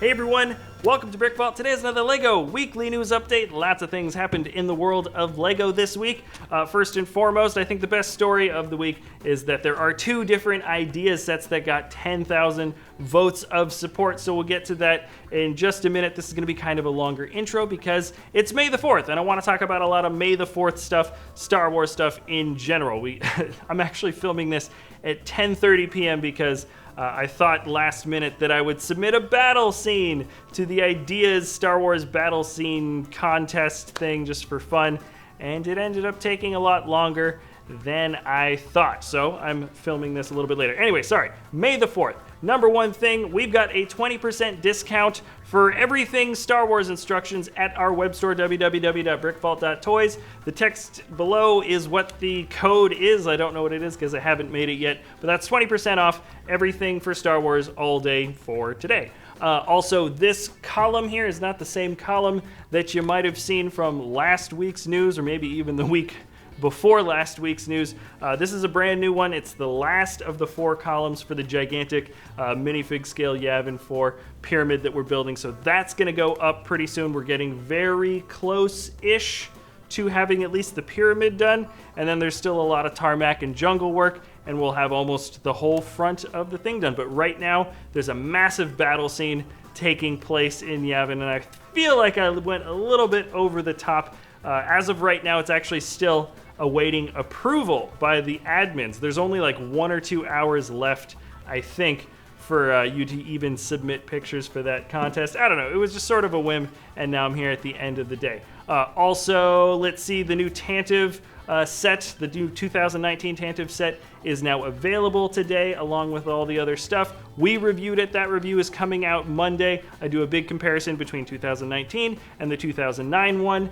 Hey everyone, welcome to BrickVault. Today is another LEGO weekly news update. Lots of things happened in the world of LEGO this week. First and foremost, I think the best story of the week is that there are two different idea sets that got 10,000 votes of support, so we'll get to that in just a minute. This is going to be kind of a longer intro because it's May the 4th, and I want to talk about a lot of May the 4th stuff, Star Wars stuff in general. I'm actually filming this at 10:30 p.m. because I thought last minute that I would submit a battle scene to the Ideas Star Wars battle scene contest thing just for fun, and it ended up taking a lot longer than I thought, so I'm filming this a little bit later. Anyway, sorry, May the 4th. Number one thing, we've got a 20% discount for everything Star Wars instructions at our web store, www.brickvault.toys. The text below is what the code is. I don't know what it is because I haven't made it yet, but that's 20% off everything for Star Wars all day for today. Also, this column here is not the same column that you might have seen from last week's news, or maybe even the week before last week's news. This is a brand new one. It's the last of the 4 columns for the gigantic minifig scale Yavin 4 pyramid that we're building. So that's going to go up pretty soon. We're getting very close-ish to having at least the pyramid done. And then there's still a lot of tarmac and jungle work, and we'll have almost the whole front of the thing done. But right now, there's a massive battle scene taking place in Yavin, and I feel like I went a little bit over the top. As of right now, it's actually still awaiting approval by the admins. There's only like 1 or 2 hours left, I think, for you to even submit pictures for that contest. I don't know. It was just sort of a whim, and now I'm here at the end of the day. Also, let's see, the new Tantive set, the new 2019 Tantive set is now available today, along with all the other stuff. We reviewed it. That review is coming out Monday. I do a big comparison between 2019 and the 2009 one.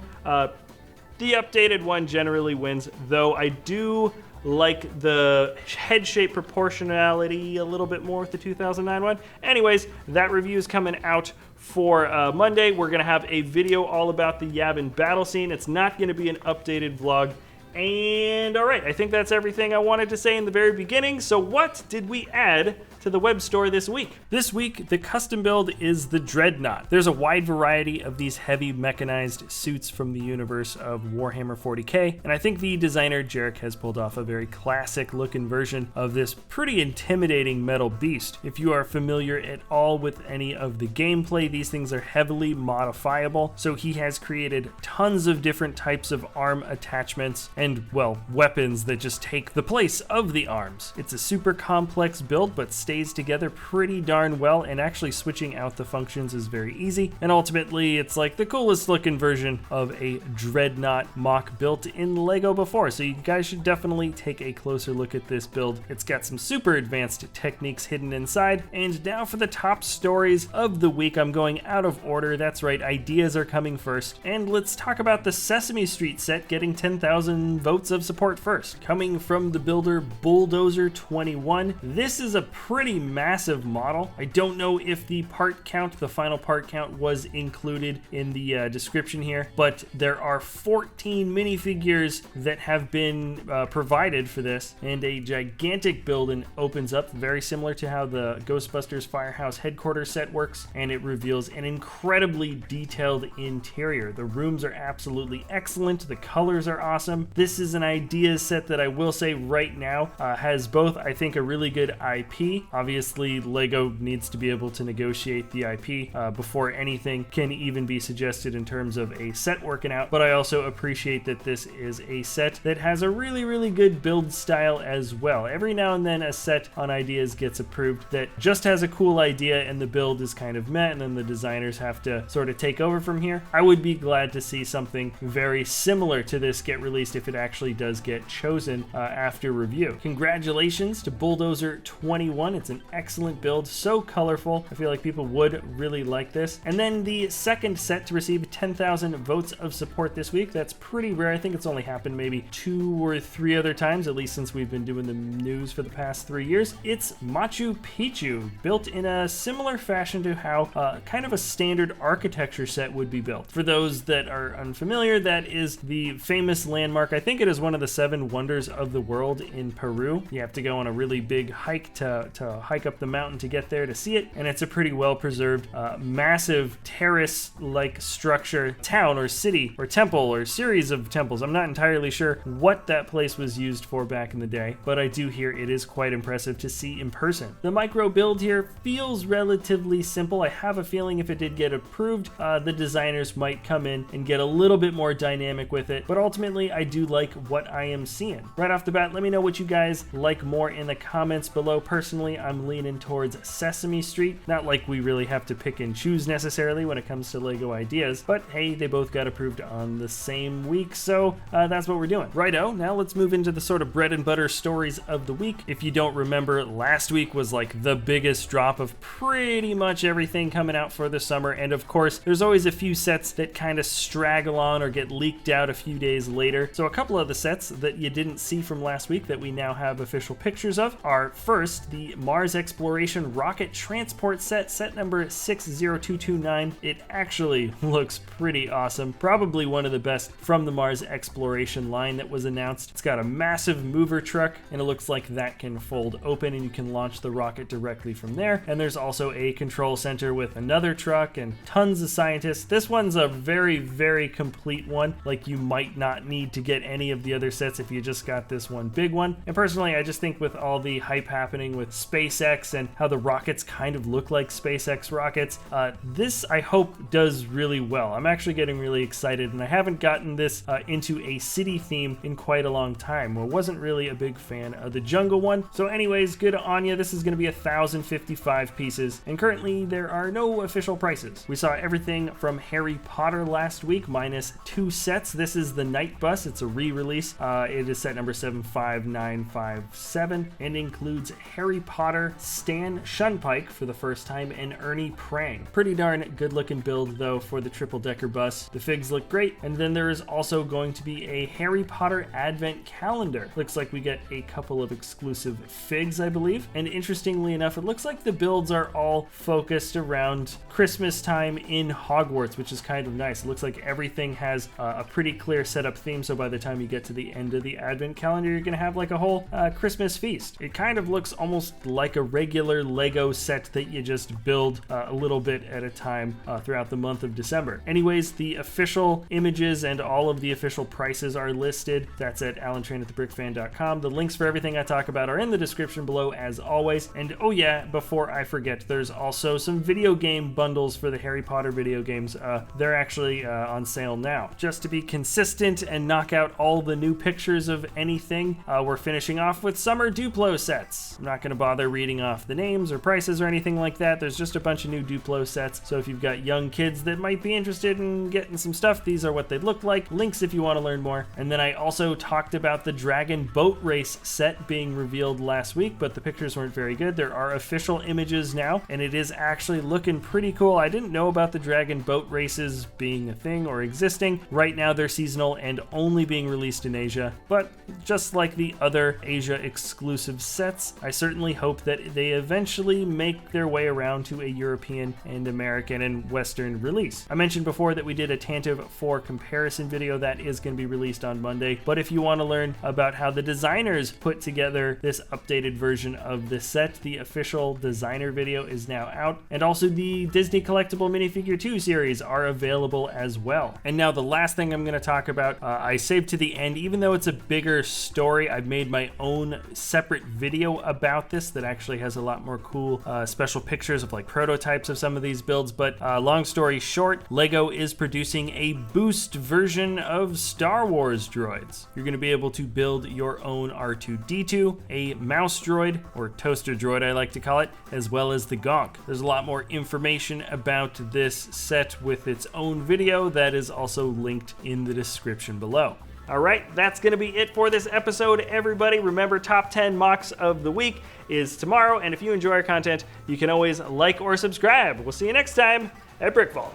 The updated one generally wins, though I do like the head shape proportionality a little bit more with the 2009 one. Anyways, that review is coming out for Monday. We're going to have a video all about the Yavin battle scene. It's not going to be an updated vlog. And all right, I think that's everything I wanted to say in the very beginning. So what did we add to the web store this week? This week, the custom build is the Dreadnought. There's a wide variety of these heavy mechanized suits from the universe of Warhammer 40k, and I think the designer Jarek has pulled off a very classic looking version of this pretty intimidating metal beast. If you are familiar at all with any of the gameplay, these things are heavily modifiable, so he has created tons of different types of arm attachments and, well, weapons that just take the place of the arms. It's a super complex build, but stays together pretty darn well, and actually switching out the functions is very easy. And ultimately, it's like the coolest looking version of a Dreadnought mock built in LEGO before, so you guys should definitely take a closer look at this build. It's got some super advanced techniques hidden inside. And now for the top stories of the week. I'm going out of order. That's right, ideas are coming first. And let's talk about the Sesame Street set getting 10,000 votes of support first. Coming from the builder Bulldozer 21. This is a pretty massive model. I don't know if the part count, the final part count, was included in the description here, but there are 14 minifigures that have been provided for this, and a gigantic building opens up, very similar to how the Ghostbusters Firehouse headquarters set works, and it reveals an incredibly detailed interior. The rooms are absolutely excellent. The colors are awesome. This is an idea set that I will say right now has both, I think, a really good IP. Obviously, LEGO needs to be able to negotiate the IP before anything can even be suggested in terms of a set working out, but I also appreciate that this is a set that has a really, really good build style as well. Every now and then a set on ideas gets approved that just has a cool idea and the build is kind of meh, and then the designers have to sort of take over from here. I would be glad to see something very similar to this get released if it actually does get chosen after review. Congratulations to Bulldozer 21. It's an excellent build, so colorful. I feel like people would really like this. And then the second set to receive 10,000 votes of support this week. That's pretty rare. I think it's only happened maybe 2 or 3 other times, at least since we've been doing the news for the past 3 years. It's Machu Picchu, built in a similar fashion to how kind of a standard architecture set would be built. For those that are unfamiliar, that is the famous landmark. I think it is one of the 7 wonders of the world in Peru. You have to go on a really big hike to hike up the mountain to get there to see it, and it's a pretty well preserved, massive terrace-like structure, town or city or temple or series of temples. I'm not entirely sure what that place was used for back in the day, but I do hear it is quite impressive to see in person. The micro build here feels relatively simple. I have a feeling if it did get approved, the designers might come in and get a little bit more dynamic with it, but ultimately I do like what I am seeing. Right off the bat, let me know what you guys like more in the comments below. Personally, I'm leaning towards Sesame Street. Not like we really have to pick and choose necessarily when it comes to Lego ideas, but hey, they both got approved on the same week, so that's what we're doing. Righto, now let's move into the sort of bread and butter stories of the week. If you don't remember, last week was like the biggest drop of pretty much everything coming out for the summer, and of course, there's always a few sets that kind of straggle on or get leaked out a few days later. So a couple of the sets that you didn't see from last week that we now have official pictures of are, first, the Mars Exploration Rocket Transport set, set number 60229. It actually looks pretty awesome. Probably one of the best from the Mars Exploration line that was announced. It's got a massive mover truck, and it looks like that can fold open and you can launch the rocket directly from there. And there's also a control center with another truck and tons of scientists. This one's a very, very complete one. Like, you might not need to get any of the other sets if you just got this one big one. And personally, I just think with all the hype happening with SpaceX and how the rockets kind of look like SpaceX rockets, this I hope does really well. I'm actually getting really excited, and I haven't gotten this into a city theme in quite a long time. I wasn't really a big fan of the jungle one. So anyways, good on ya. This is going to be 1,055 pieces, and currently there are no official prices. We saw everything from Harry Potter last week, minus 2 sets. This is the Night Bus. It's a re-release. It is set number 75957 and includes Harry Potter, Stan Shunpike for the first time, and Ernie Prang. Pretty darn good looking build though for the triple-decker bus. The figs look great, and then there is also going to be a Harry Potter Advent Calendar. Looks like we get a couple of exclusive figs, I believe, and interestingly enough, it looks like the builds are all focused around Christmas time in Hogwarts, which is kind of nice. It looks like everything has a pretty clear setup theme, so by the time you get to the end of the Advent Calendar, you're gonna have like a whole Christmas feast. It kind of looks almost like a regular Lego set that you just build a little bit at a time throughout the month of December. Anyways, the official images and all of the official prices are listed. That's at alantrain@thebrickfan.com. The links for everything I talk about are in the description below as always. And oh yeah, before I forget, there's also some video game bundles for the Harry Potter video games. They're actually on sale now. Just to be consistent and knock out all the new pictures of anything, we're finishing off with summer DUPLO sets. I'm not going to bother reading off the names or prices or anything like that. There's just a bunch of new DUPLO sets, so if you've got young kids that might be interested in getting some stuff, these are what they look like. Links if you want to learn more. And then I also talked about the Dragon Boat Race set being revealed last week, but the pictures weren't very good. There are official images now, and it is actually looking pretty cool. I didn't know about the Dragon Boat Races being a thing or existing. Right now they're seasonal and only being released in Asia, but just like the other Asia exclusive sets, I certainly hope that they eventually make their way around to a European and American and Western release. I mentioned before that we did a Tantive 4 comparison video that is going to be released on Monday, but if you want to learn about how the designers put together this updated version of the set, the official designer video is now out, and also the Disney Collectible Minifigure 2 series are available as well. And now the last thing I'm going to talk about, I saved to the end. Even though it's a bigger story, I've made my own separate video about this that actually has a lot more cool special pictures of like prototypes of some of these builds. But long story short, Lego is producing a boost version of Star Wars droids. You're going to be able to build your own R2-D2, a mouse droid, or toaster droid I like to call it, as well as the Gonk. There's a lot more information about this set with its own video that is also linked in the description below. All right, that's going to be it for this episode, everybody. Remember, top 10 mocks of the week is tomorrow, and if you enjoy our content, you can always like or subscribe. We'll see you next time at BrickVault.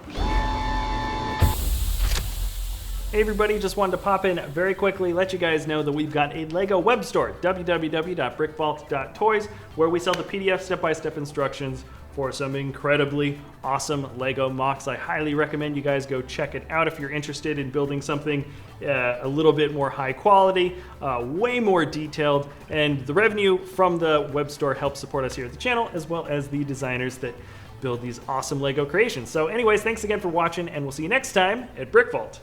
Hey everybody, just wanted to pop in very quickly, let you guys know that we've got a LEGO web store, www.brickvault.toys, where we sell the PDF step-by-step instructions for some incredibly awesome LEGO MOCs. I highly recommend you guys go check it out if you're interested in building something a little bit more high quality, way more detailed, and the revenue from the web store helps support us here at the channel, as well as the designers that build these awesome LEGO creations. So anyways, thanks again for watching, and we'll see you next time at BrickVault.